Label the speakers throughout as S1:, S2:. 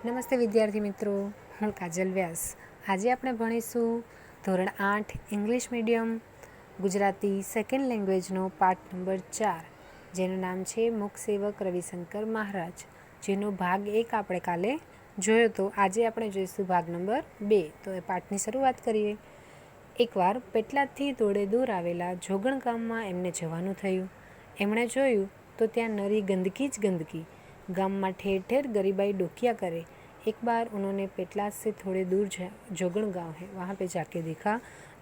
S1: નમસ્તે વિદ્યાર્થી મિત્રો, હું કાજલ વ્યાસ. આજે આપણે ભણીશું ધોરણ 8 ઇંગ્લિશ મીડિયમ ગુજરાતી સેકન્ડ લેંગ્વેજનો પાઠ નંબર 4, જેનું નામ છે મૂકસેવક રવિશંકર મહારાજ, જેનો ભાગ 1 આપણે કાલે જોયો તો આજે આપણે જોઈશું ભાગ નંબર 2. તો એ પાઠની શરૂઆત કરીએ. એકવાર પેટલાદથી થોડે દૂર આવેલા જોગણ ગામમાં એમને જવાનું થયું. એમણે જોયું તો ત્યાં નરી ગંદકી જ ગંદકી. गांव ठेर ठेर गरीबाई डोकिया करे. एक बार उन्होंने पेटलाद से थोड़े दूर जोगण गांव है, वहाँ पे जाके देखा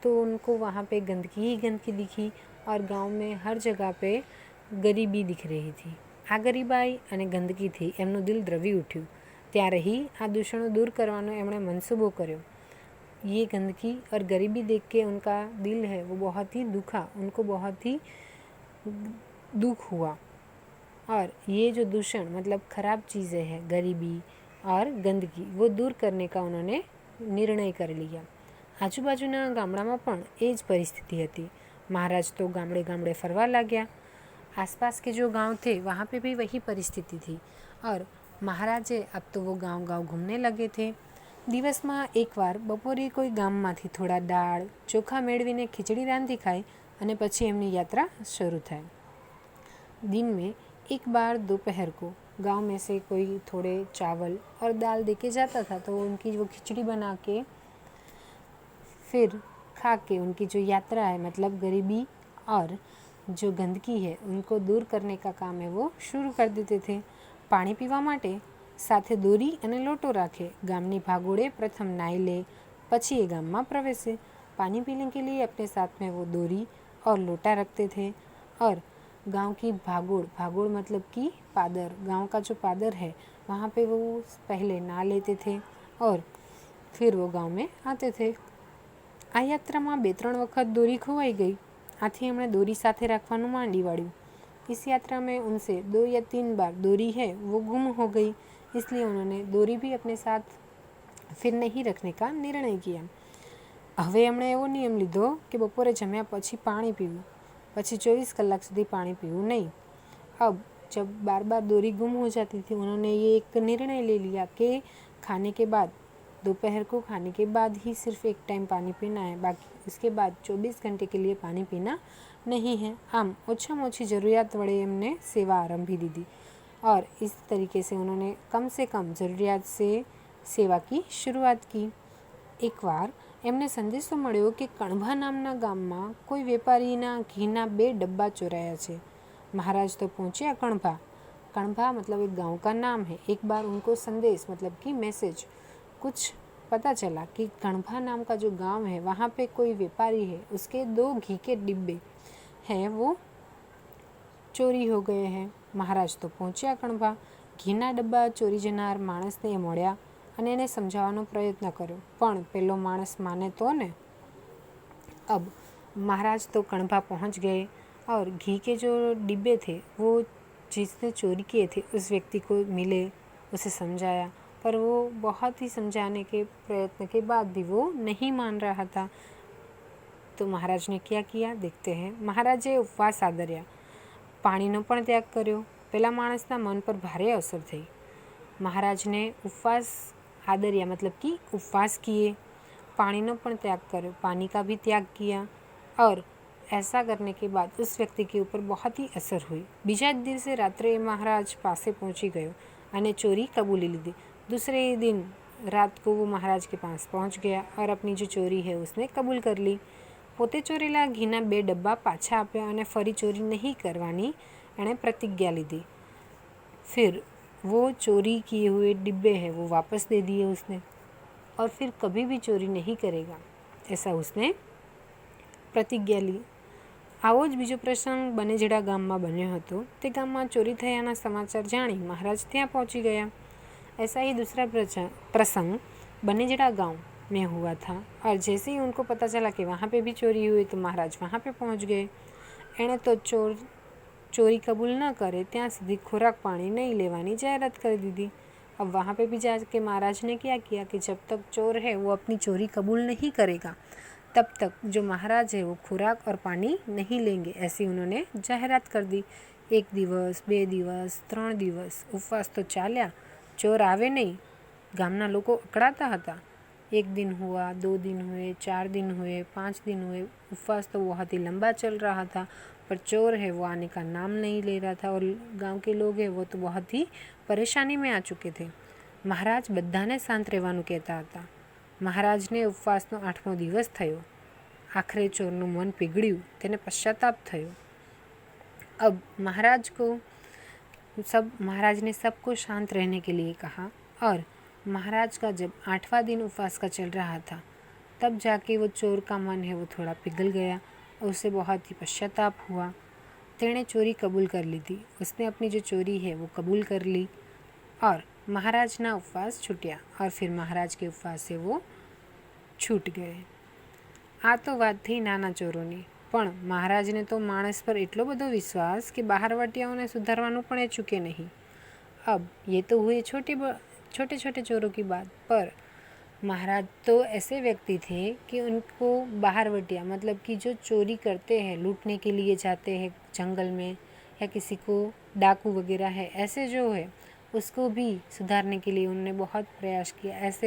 S1: तो उनको वहाँ पे गंदगी ही गंदगी दिखी और गांव में हर जगह पे गरीबी दिख रही थी. आ गरीबाई અને ગંદકીથી એમનું દિલ દ્રવી ઉઠ્યું. ત્યારે ही આ દૂષણો दूर કરવાનો એમણે મંसूबो કર્યો. ये गंदगी और गरीबी देख के उनका दिल है वो बहुत ही दुखा, उनको बहुत ही दुख हुआ. और ये जो दूषण मतलब ख़राब चीज़ें हैं, गरीबी और गंदगी, वो दूर करने का उन्होंने निर्णय कर लिया. आजूबाजूना गामडाમાં પણ એ જ परिस्थिति હતી. महाराज तो गामड़े गामड़े फरवा लाग्या. आसपास के जो गांव थे वहाँ पे भी वही परिस्थिति थी और महाराजे अब तो वो गांव गांव घूमने लगे थे. દિવસમાં એકવાર બપોરે કોઈ ગામમાંથી થોડા દાળ ચોખા મેળવીને ખીચડી રાંધી ખાય અને પછી એમની यात्रा शुरू થાય. दिन में एक बार दोपहर को गांव में से कोई थोड़े चावल और दाल देके जाता था, तो उनकी वो खिचड़ी बना के फिर खा के उनकी जो यात्रा है मतलब गरीबी और जो गंदगी है उनको दूर करने का काम है वो शुरू कर देते थे. पानी पीवा माटे साथे दोरी अने लोटो राखे. गामनी भागोड़े प्रथम नाई ले, पछी ये गाम में प्रवेशे. पानी पीने के लिए अपने साथ में वो दोरी और लोटा रखते थे और गांव की भागोड़, भागोड़ मतलब कि पादर, गांव का जो पादर है वहाँ पे वो पहले नहा लेते थे और फिर वो गांव में आते थे. आ यात्रा में 2-3 वक्त दोरी खोवाई गई. आથી हमने दोरी साथे रखवानुं मांडी वाळ्युं. इस यात्रा में उनसे 2 या 3 बार दोरी है वो गुम हो गई, इसलिए उन्होंने दोरी भी अपने साथ फिर नहीं रखने का निर्णय किया. હવે એમણે એવો નિયમ લીધો કે બપોરે જમ્યા પછી પાણી પીવું, પછી 24 कलाक સુધી पानी पीવું नहीं. अब जब बार बार दोरी गुम हो जाती थी, उन्होंने ये एक निर्णय ले लिया कि खाने के बाद, दोपहर को खाने के बाद ही सिर्फ एक टाइम पानी पीना है, बाकी उसके बाद 24 घंटे के लिए पानी पीना नहीं है. आम ओछाમાં ઓછી ज़रूरियात वड़े एमने सेवा आरंभी दीदी और इस तरीके से उन्होंने कम से कम ज़रूरियात से सेवा की शुरुआत की. एक बार एमने संदेशो मळ्यो कि कणभा नामना गाममां कोई वेपारीना घीना 2 डब्बा चोराया छे. महाराज तो पहुंचे कणभा. कणभा मतलब एक गांव का नाम है. एक बार उनको संदेश मतलब कि मैसेज कुछ पता चला कि कणभा नाम का जो गांव है वहाँ पे कोई व्यापारी है, उसके 2 घी के डिब्बे हैं वो चोरी हो गए हैं. महाराज तो पहुंचे कणभा. घीना डब्बा चोरी जनार माणसने मळ्या અને એને સમજાવવાનો પ્રયત્ન કર્યો, પણ પેલો માણસ માને તો ને. अब महाराज तो कणभा पहुंच गए और घी के जो डिब्बे थे वो जिसने चोरी किए थे उस व्यक्ति को मिले, उसे समझाया, पर वो बहुत ही समझाने के प्रयत्न के बाद भी वो नहीं मान रहा था. तो महाराज ने क्या किया देखते हैं. महाराजे उपवास आदर्या, पाણીનો પણ ત્યાગ કર્યો. પેલા માણસના મન પર ભારે અસર થઈ. महाराज ने उपवास आदर्या मतलब कि उपवास किए, पानीनो पण त्याग करो, पानी का भी त्याग किया और ऐसा करने के बाद उस व्यक्ति के ऊपर बहुत ही असर हुई. बीजा दिवसे रात्रे महाराज पासे पहुंची गयो अने चोरी कबूली लीधी. दूसरे दिन रात को वो महाराज के पास पहुंच गया और अपनी जो चोरी है उसने कबूल कर ली. पोते चोरेला घीना 2 डब्बा पाछा आप्या અને ફરી चोरी नहीं करवानी एणे प्रतिज्ञा लीधी. फिर वो चोरी किए हुए डिब्बे हैं वो वापस दे दिए उसने और फिर कभी भी चोरी नहीं करेगा, ऐसा उसने प्रतिज्ञा ली. आवो ज बीजो प्रसंग बनेजड़ा गाममां बन्यो हतो. ते गाममां चोरी थयाना समाचार जाणी महाराज त्यां पहोंची गया. ऐसा ही दूसरा प्रसंग बनेजड़ा गांव में हुआ था और जैसे ही उनको पता चला कि वहाँ पे भी चोरी हुई तो महाराज वहाँ पे पहुँच गए. एणे तो चोरी कबूल न करे ત્યાં સુધી खुराक पानी नहीं लेवानी जाहरात कर दीदी. अब वहाँ पे भी जाके महाराज ने क्या किया कि जब तक चोर है वो अपनी चोरी कबूल नहीं करेगा तब तक जो महाराज है वो खुराक और पानी नहीं लेंगे, ऐसी उन्होंने जाहरात कर दी. 1 દિવસ 2 દિવસ 3 દિવસ ઉપવાસ તો ચાલ્યા, ચોર આવે નહીં. ગામના લોકો અકળાતા હતા। 1 दिन हुआ, 2 दिन हुए, 4 दिन हुए, 5 दिन हुए, उपवास तो बहुत ही लंबा चल रहा था, पर चोर है वो आने का नाम नहीं ले रहा था और गांव के लोग हैं वो तो बहुत ही परेशानी में आ चुके थे। મહારાજ બધાને શાંત રહેવાનું કહેતા હતા। મહારાજને ઉપવાસનો 8મો દિવસ થયો। આખરે ચોરનું મન પીગળ્યું, તેને પશ્ચાતાપ થયો। अब महाराज ने सबको शांत रहने के लिए कहा और महाराज का जब 8वां दिन उपवास का चल रहा था तब जाके वो चोर का मन है वो थोड़ा पिघल गया और उसे बहुत ही पश्चाताप हुआ। तेने चोरी कबूल कर ली थी, उसने अपनी जो चोरी है वो कबूल कर ली और महाराज ना उपवास छूट्या और फिर महाराज के उपवास से वो छूट गए। आ तो बात थी नाना चोरोनी, પણ મહારાજને તો માણસ પર એટલો બધો વિશ્વાસ કે બહારવટિયાઓને સુધારવાનું પણ એ ચૂકે નહીં। अब ये तो हुए छोटे छोटे चोरों की बात, पर महाराज तो ऐसे व्यक्ति थे कि उनको बहारवटिया मतलब कि जो चोरी करते हैं, लूटने के लिए जाते हैं जंगल में या किसी को डाकू वगैरह है, ऐसे जो है उसको भी सुधारने के लिए उन्होंने बहुत प्रयास किया। ऐसे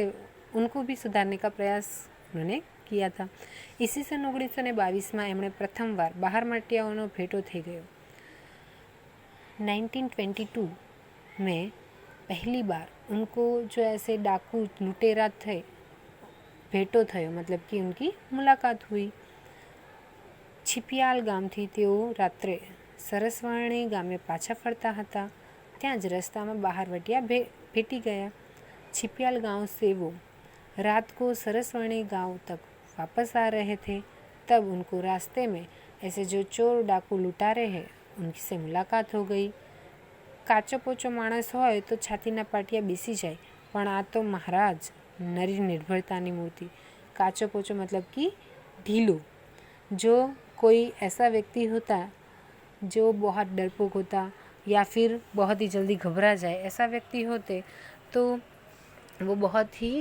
S1: उनको भी सुधारने का प्रयास उन्होंने किया था। इसी सन 1922 में एमણે પ્રથમવાર બહારવટિયાઓનો ભેટો થઈ ગયો। 1922 में पहली बार उनको जो ऐसे डाकू लुटेरा थे भेटो थयो, मतलब कि उनकी मुलाकात हुई। छिपियाल गामथी तेओ रात्रे सरसवर्णी गामे पाछा फरता हता, त्यां ज रस्तामां बहारवटिया भेटी गया। छिपियाल गांव से वो रात को सरसवर्णी गांव तक वापस आ रहे थे, तब उनको रास्ते में ऐसे जो चोर डाकू लुटारे हैं उनकी से मुलाकात हो गई। काचो पोचो माणस होय तो छातीना पाटिया बेसी जाए, पण आ तो महाराज नरी निर्भरतानी मूर्ति। काचो पोचो मतलब कि ढीलो। जो कोई ऐसा व्यक्ति होता जो बहुत डरपोक होता या फिर बहुत ही जल्दी घबरा जाए, ऐसा व्यक्ति होते तो वो बहुत ही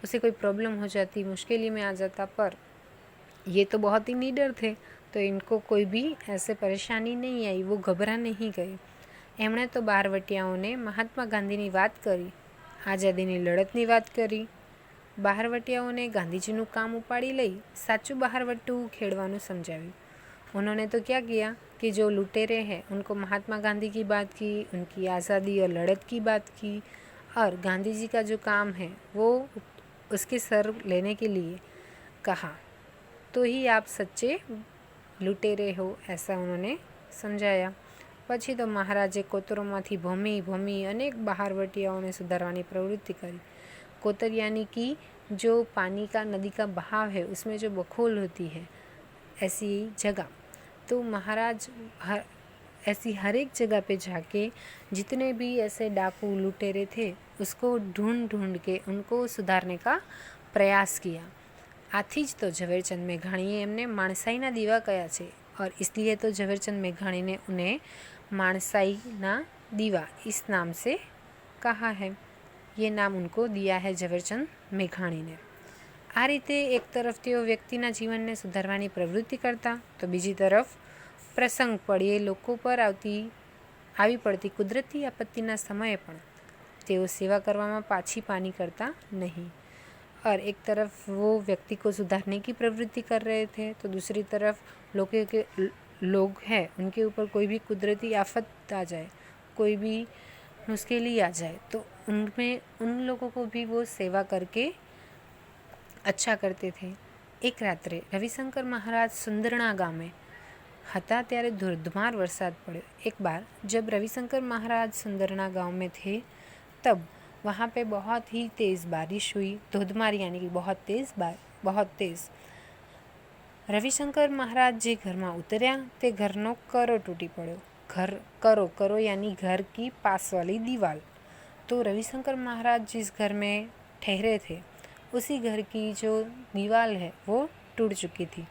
S1: उसे कोई प्रॉब्लम हो जाती, मुश्किली में आ जाता, पर ये तो बहुत ही निडर थे तो इनको कोई भी ऐसे परेशानी नहीं आई, वो घबरा नहीं गए। एमણે तो બહારવટિયાઓને મહાત્મા ગાંધીની વાત કરી, આઝાદીની લડતની વાત કરી। બહારવટિયાઓને ગાંધीजीનું काम उपाड़ी लई साचुं बहारवटू खेड़वानुं समझाव्युं। उन्होंने तो क्या किया कि जो लुटेरे हैं उनको महात्मा गांधी की बात की, उनकी आज़ादी और लड़त की बात की और गांधी जी का जो काम है वो उसके सर लेने के लिए कहा, तो ही आप सच्चे लुटेरे हो, ऐसा उन्होंने समझाया। પછી તો મહારાજે કોતરોમાંથી ભમી અનેક બહારવટિયાઓને સુધારવાની પ્રવૃત્તિ કરી। कोतर यानी कि जो पानी का नदी का बहाव है उसमें जो बखोल होती है ऐसी जगह, तो महाराज ऐसी हर एक जगह पे जाके जितने भी ऐसे डाकू लुटेरे थे उसको ढूंढ के उनको सुधारने का प्रयास किया। आथी ज तो ઝવેરચંદ મેઘાણીએ એમને માણસાઈના દીવા કહ્યા છે और इसलिए तो ઝવેરચંદ મેઘાણી ने उन्हें माणसाईना दीवा इस नाम से कहा है। ये नाम उनको दिया है ઝવેરચંદ મેઘાણીને। आ रीते एक तरफ तेओ व्यक्तिना जीवनने सुधारवानी प्रवृत्ति करता, तो बीजी तरफ प्रसंग पड़े लोको पर आवी पड़ती कुदरती आपत्तिना समये पण तेओ सेवा करवामां पाछी पानी करता नहीं। और एक तरफ वो व्यक्ति को सुधारने की प्रवृत्ति कर रहे थे, तो दूसरी तरफ लोग हैं उनके ऊपर कोई भी कुदरती आफत आ जाए, कोई भी मुश्किली आ जाए, तो उनमें उन लोगों को भी वो सेवा करके अच्छा करते थे। एक रात्रे रविशंकर महाराज सुंदरणा गामे હતા ત્યારે ધોધમાર वरसाद पड़े। एक बार जब रविशंकर महाराज सुंदरणा गांव में थे तब वहाँ पे बहुत ही तेज़ बारिश हुई। धोधमार यानी कि बहुत तेज़। रविशंकर महाराज जे घर में उतर्या ते घरनो करो टूटी पड़ो। करो यानी घर की पास वाली दीवार। तो रविशंकर महाराज जिस घर में ठहरे थे उसी घर की जो दीवार है वो टूट चुकी थी।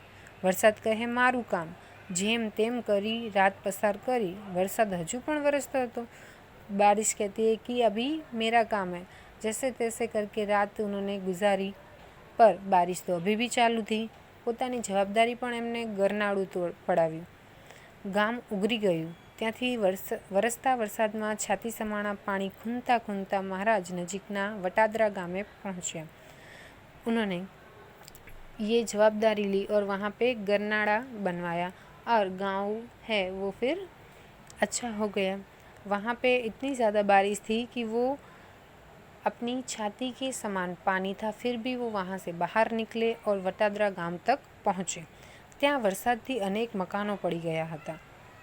S1: वरसाद कहे मारू काम, जेम तेम करी रात पसार करी। वरसाद हजू पण वरसतो हतो। बारिश कहती है कि अभी मेरा काम है। जैसे तैसे करके रात उन्होंने गुजारी, पर बारिश तो अभी भी चालू थी। પોતાની જવાબદારી પણ એમને ગરનાળું પડાવ્યું। ગામ ઉગરી ગયું ત્યાંથી વરસતા વરસાદમાં છાતી સમાણા પાણી ખૂંદતા ખૂંદતા महाराज नजीकना वटादरा गाँव पहुँचे। उन्होंने ये जवाबदारी ली और वहाँ पे गरनाड़ा बनवाया और गांव है वो फिर अच्छा हो गया। वहाँ पे इतनी ज़्यादा बारिश थी कि वो अपनी छाती के समान पानी था, फिर भी वो वहाँ से बाहर निकले और वटादरा गांव तक पहुँचे। ત્યાં વરસાદથી અનેક મકાનો પડી ગયા હતા।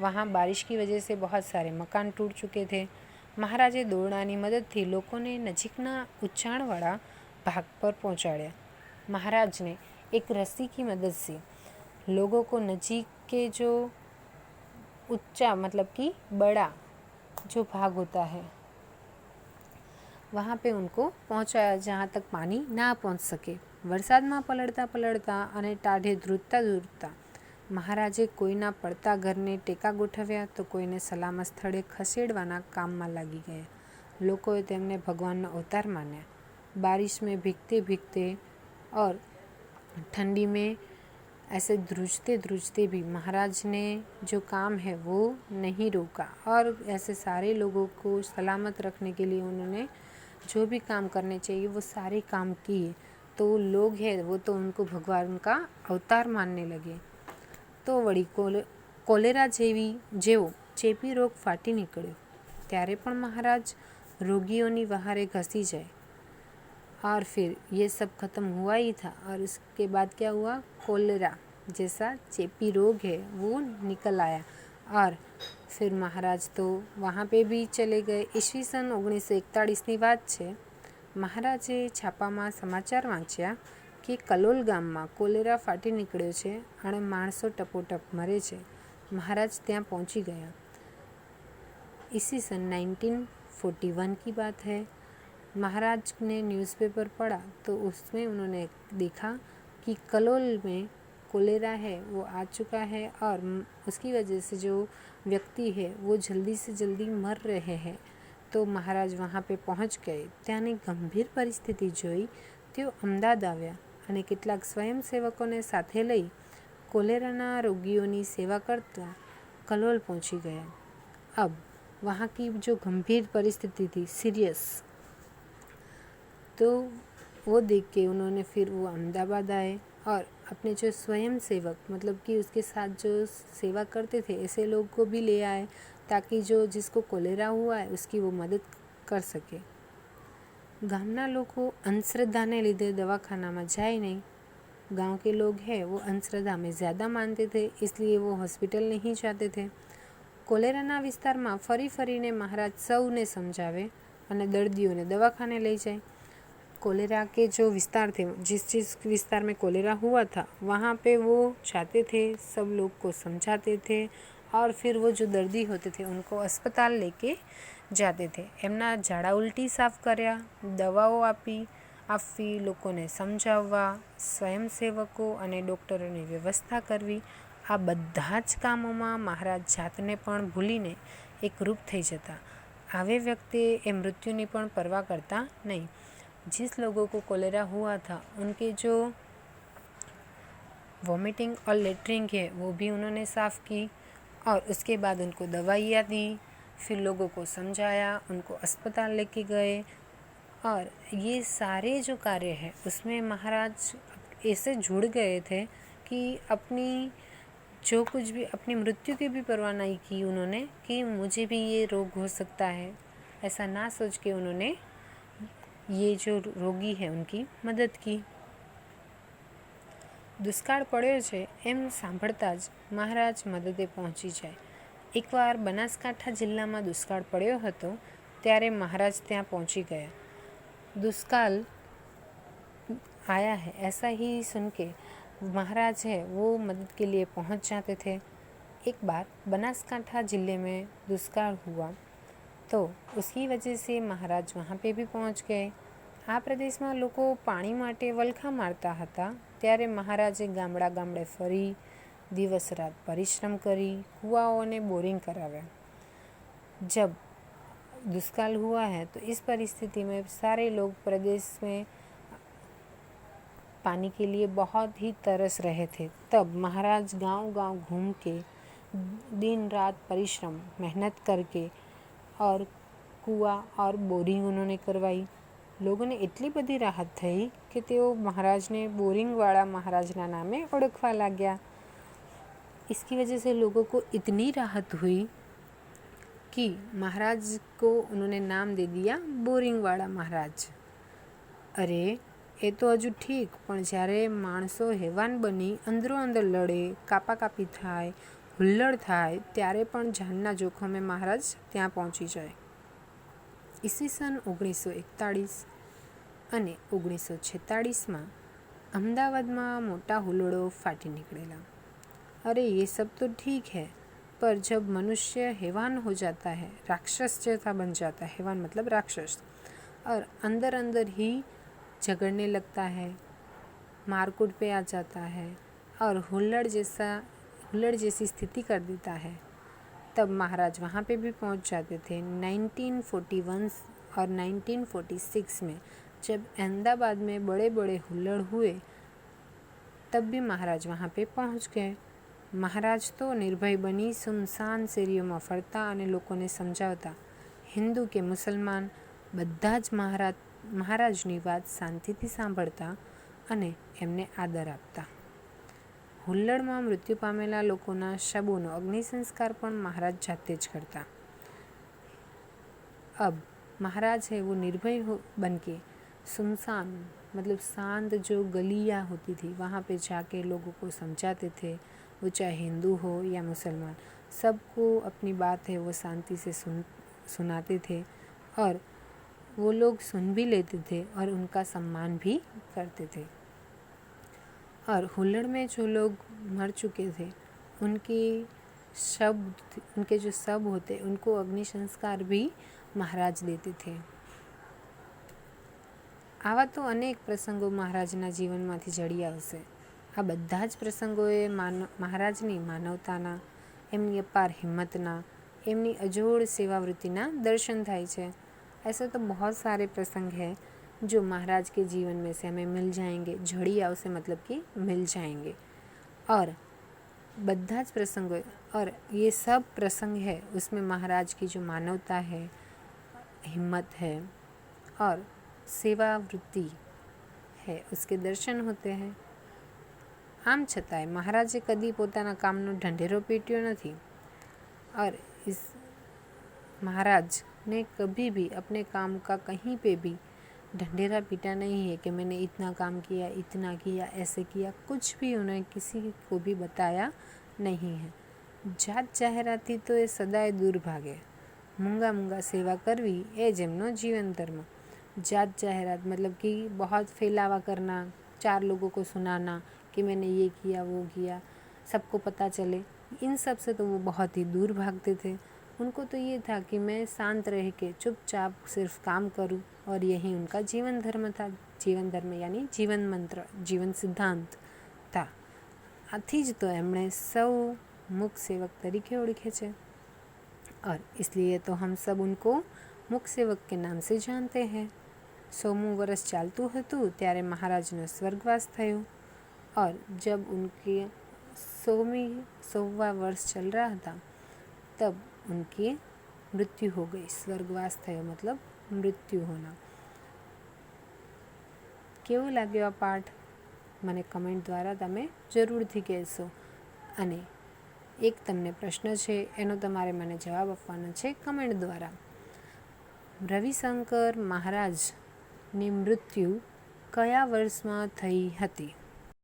S1: वहाँ बारिश की वजह से बहुत सारे मकान टूट चुके थे। महाराजे દોરડાની મદદથી લોકોને નજીકના ઊંચાણવાળા भाग पर पहुँचाड़िया। महाराज ने एक रस्सी की मदद से लोगों को नजीक के जो ऊंचा मतलब कि बड़ा जो भाग होता है वहाँ पे उनको पहुँचाया जहाँ तक पानी ना पहुँच सके। वरसादમાં પલળતા પલળતા અને ટાઢે ધ્રુજતા ધ્રુજતા મહારાજે કોઈના પડતા ઘરને ટેકા ગોઠવ્યા તો કોઈને સલામત સ્થળે ખસેડવાના કામમાં લાગી ગયા। લોકોએ તેમને ભગવાનનો અવતાર માન્યા। बारिश में भीगते भीगते और ठंडी में ऐसे ध्रुजते ध्रुजते भी महाराज ने जो काम है वो नहीं रोका और ऐसे सारे लोगों को सलामत रखने के लिए उन्होंने जो भी काम करने चाहिए वो सारे काम किए। तो लोग हैं वो तो उनको भगवान का अवतार मानने लगे। तो वળી કોલેરા જેવો ચેપી રોગ ફાટી નીકળ્યો ત્યારે પણ મહારાજ રોગીઓની વહારે ઘસી જાય। और फिर ये सब ख़त्म हुआ ही था और उसके बाद क्या हुआ, कोलेरा जैसा चेपी रोग है वो निकल आया और फिर महाराज तो वहाँ पे भी चले गए। ईस्वी सन 1941ની વાત છે। મહારાજે છાપામાં સમાચાર વાંચ્યા કે કલોલ ગામમાં કોલેરા ફાટી નીકળ્યો છે અને માણસો ટપોટપ મરે છે। મહારાજ ત્યાં પહોંચી ગયા। इसी सन 1941 की बात है। महाराज ने न्यूज़पेपर पढ़ा तो उसमें उन्होंने देखा कि कलोल में कोलेरा है वो आ चुका है और उसकी वजह से जो व्यक्ति है वो जल्दी से जल्दी मर रहे हैं। तो महाराज वहाँ पे पहुँच गए। ત્યાંની ગંભીર પરિસ્થિતિ જોઈ તેઓ અમદાવાદ આવ્યા અને કેટલાક સ્વયંસેવકોને સાથે લઈ કોલેરાના રોગીઓની સેવા કરતા કલોલ પહોંચી ગયા। अब वहाँ की जो गंभीर परिस्थिति थी सीरियस, तो वो देख के उन्होंने फिर वो अहमदाबाद आए और अपने जो स्वयं सेवक मतलब कि उसके साथ जो सेवा करते थे ऐसे लोग को भी ले आए ताकि जो जिसको कोलेरा हुआ है उसकी वो मदद कर सके। ગામના લોકો અંધશ્રદ્ધાને લીધે દવાખાનામાં જાય नहीं। गांव के लोग हैं वो अंधश्रद्धा में ज़्यादा मानते थे, इसलिए वो हॉस्पिटल नहीं जाते थे। કોલેરાના વિસ્તારમાં ફરી ફરીને મહારાજ સૌને સમજાવે અને દર્દીઓને દવાખાને લઈ જાય। कोलेरा के जो विस्तार थे, जिस विस्तार में कोलेरा हुआ था वहाँ पे वो जाते थे, सब लोग को समझाते थे और फिर वो जो दर्दी होते थे उनको अस्पताल लेके जाते थे। એમના ઝાડા ઉલટી સાફ કર્યા, દવાઓ આપવી, લોકોને સમજાવવા, સ્વયંસેવકો અને ડૉક્ટરોની વ્યવસ્થા કરવી, આ બધા જ કામોમાં મહારાજ જાતને પણ ભૂલીને એકરૂપ થઈ જતા। આવે વ્યક્તિએ એ મૃત્યુની પણ પરવા કરતા નહીં। जिस लोगों को कोलेरा हुआ था उनके जो वॉमिटिंग और लेटरिंग है वो भी उन्होंने साफ़ की और उसके बाद उनको दवाइयाँ दी, फिर लोगों को समझाया, उनको अस्पताल लेके गए। और ये सारे जो कार्य हैं उसमें महाराज ऐसे जुड़ गए थे कि अपनी जो कुछ भी अपनी मृत्यु की भी परवाह नहीं की उन्होंने कि मुझे भी ये रोग हो सकता है, ऐसा ना सोच के उन्होंने ये जो रोगी है उनकी मदद की। દુષ્કાળ પડ્યો છે એમ સાંભળતા જ મહારાજ મદદે પહોંચી જાય। એકવાર બનાસકાંઠા જિલ્લામાં દુષ્કાળ પડ્યો હતો ત્યારે મહારાજ ત્યાં પહોંચી ગયા। दुष्काल आया है ऐसा ही सुन के महाराज है वो मदद के लिए पहुंच जाते थे। एक बार बनासकांठा जिले में दुष्काळ हुआ तो उसकी वजह से महाराज वहाँ पे भी पहुँच गए। આ પ્રદેશમાં લોકો પાણી માટે વલખા મારતા હતા ત્યારે મહારાજે ગામડા ગામડે ફરી દિવસ રાત પરિશ્રમ કરી કૂવાઓ અને બોરિંગ કરાવ્યા। जब दुष्काल हुआ है तो इस परिस्थिति में सारे लोग प्रदेश में पानी के लिए बहुत ही तरस रहे थे। तब महाराज गांव-गांव घूम के दिन रात परिश्रम मेहनत करके और કૂવા और બોરિંગ उन्होंने करवाई। લોકોને એટલી બધી રાહત થઈ કે તેઓ મહારાજને બોરિંગવાળા મહારાજના નામે ઓળખવા લાગ્યા। इसकी वजह से लोगों को इतनी राहत हुई कि महाराज को उन्होंने नाम दे दिया बोरिंगवाड़ा महाराज। अरे એ તો હજુ ઠીક, પણ જ્યારે માણસો હેવાન બની અંદરો અંદર લડે, કાપાકાપી થાય, હુલ્લડ થાય, ત્યારે પણ જાનના જોખમે મહારાજ ત્યાં પહોંચી જાય। ઈસવીસન 1941 અને 1946માં અમદાવાદમાં મોટા હુલ્લડો ફાટી નીકળેલા। अरे ये सब तो ठीक है, पर जब मनुष्य हैवान हो जाता है, राक्षस जैसा बन जाता है, हैवान मतलब राक्षस, और अंदर अंदर ही झगड़ने लगता है, मारकूट पे आ जाता है और हुल्लड़ जैसी स्थिति कर देता है, तब महाराज वहाँ पे भी पहुँच जाते थे। 1941 और 1946 में जब अहमदाबाद में बड़े बड़े हुल्लड़ हुए, तब भी महाराज वहाँ पे पहुँच गए। મહારાજ તો નિર્ભય બની સુમસાન શેરીઓમાં ફરતા અને લોકોને સમજાવતા, હિન્દુ કે મુસલમાન બધા જ મહારાજની વાત શાંતિથી સાંભળતા અને એમને આદર આપતા। હુલ્લડમાં મૃત્યુ પામેલા લોકોના શબોનો અગ્નિસંસ્કાર પણ મહારાજ જાતે જ કરતા। अब महाराज है वो निर्भय बन के सुनसान मतलब शांत जो गलियाँ होती थी वहाँ पे जाके लोगों को समझाते थे, वो चाहे हिंदू हो या मुसलमान, सबको अपनी बात है वो शांति से सुनाते थे और वो लोग सुन भी लेते थे और उनका सम्मान भी करते थे। और हुल्लड़ में जो लोग मर चुके थे उनके जो शव होते उनको अग्नि संस्कार भी महाराज देते थे। आवा तो अनेक प्रसंगों महाराजना जीवनमांथी जड़ी आवशे। आ બધા જ પ્રસંગોએ મહારાજની માનવતાના, એમની અપાર હિંમતના, એમની અજોડ સેવાવૃત્તિના દર્શન થાય છે। ऐसे तो बहुत सारे प्रसंग हैं जो महाराज के जीवन में से हमें मिल जाएंगे, झड़ी आवसे मतलब कि मिल जाएंगे। और બધા જ प्रसंगों और ये सब प्रसंग है उसमें महाराज की जो मानवता है, हिम्मत है और सेवावृत्ति है उसके दर्शन होते हैं। आम छतांय महाराजे कदी पोताना कामनो ढंढेरो पीट्यो नहीं और इस महाराज ने कभी भी अपने काम का कहीं पे भी ढंढेरा पीटा नहीं है कि मैंने इतना काम किया, इतना किया, ऐसे किया, कुछ भी उन्हें किसी को भी बताया नहीं है। जात जाहेराती तो ये सदाय दूर भागे। मूंगा मूंगा सेवा करवी ए जेमनो जीवन धर्म। जात जाहेरात मतलब कि बहुत फैलावा करना, चार लोगों को सुनाना कि मैंने ये किया वो किया, सबको पता चले, इन सब से तो वो बहुत ही दूर भागते थे। उनको तो ये था कि मैं शांत रह के चुपचाप सिर्फ काम करूं और यही उनका जीवन धर्म था। जीवन धर्म यानी जीवन मंत्र, जीवन सिद्धांत था। आथी ज तो एमणे सौ मुख सेवक तरीके ओळखे छे और इसलिए तो हम सब उनको मुख सेवक के नाम से जानते हैं। 100मुं वर्ष चालतुं हतुं त्यारे महाराजनो स्वर्गवास थयो और जब उनके 100वां वर्ष चल रहा था तब उनकी मृत्यु हो गई। स्वर्गवास थयो मतलब मृत्यु होना। केवो लाग्यो आ पाठ मने कमेंट द्वारा तमे जरूरथी कहेशो। अने एक तमने प्रश्न छे एनो तमारे मने जवाब आपवानो छे कमेंट द्वारा। रविशंकर महाराज ની મૃત્યુ કયા વર્ષમાં થઈ હતી?